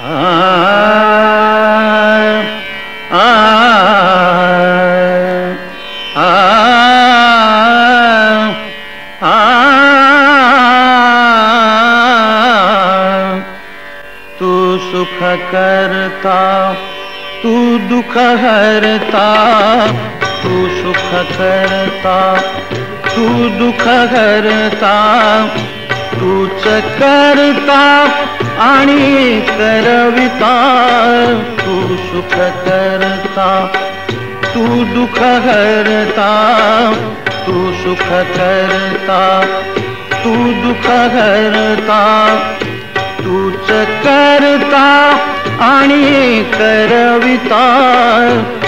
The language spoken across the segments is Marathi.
तू सुख करता, तू दुख हरता, तू सुख करता, तू दुख हरता, तूच करता आणि करविता, तू सुख करता, तू दुख हरता, तू सुख करता, तू दुख हरता, तूच करता आणि करविता,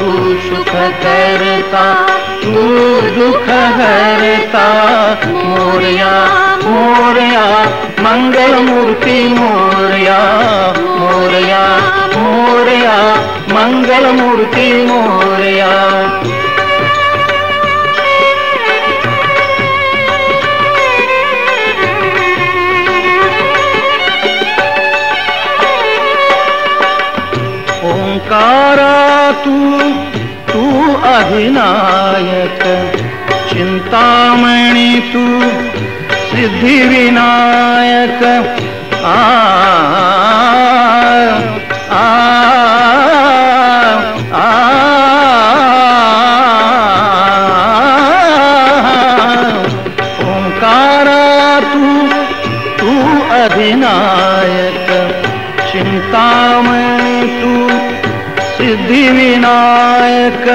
तू सुख करता, तू दुख हरता. मोरया मोरया मंगलमूर्ती मोरया, मोरया मोरया मंगलमूर्ती मोरया. ओंकारा तू अधिनायक, चिंतामणी तू सिद्धिविनायक. आ आ आ ओंकारा तू अधिनायक, चिंतामणी तू सिद्धिविनायक.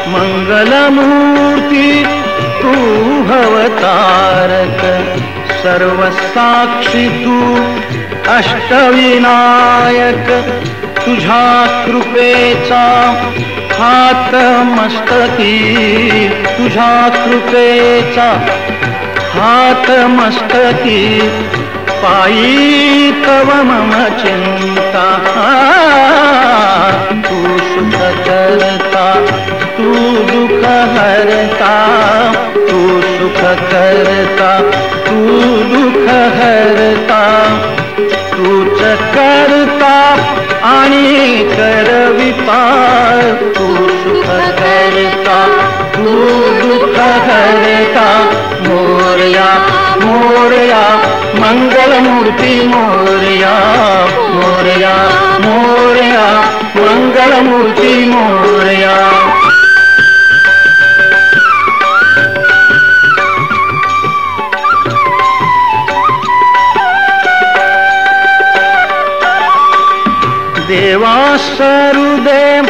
मंगलमूर्ती तू भवतारक, सर्वसाक्षी तू अष्टविनायक. तुझ्या कृपेचा हात मस्तकी, तुझ्या कृपेचा हात मस्तकी. पायी तव मम चिंता, तू सुख करता, तू दुख हरता, तू सुख करता, तू दुख हरता. तूच करता आणि करविता, तू सुख करता, तू दुख हरता. मोरया मोरया मंगलमूर्ती मोरया, मोरया मोरया मंगलमूर्ती मोरया. देवा सरुदे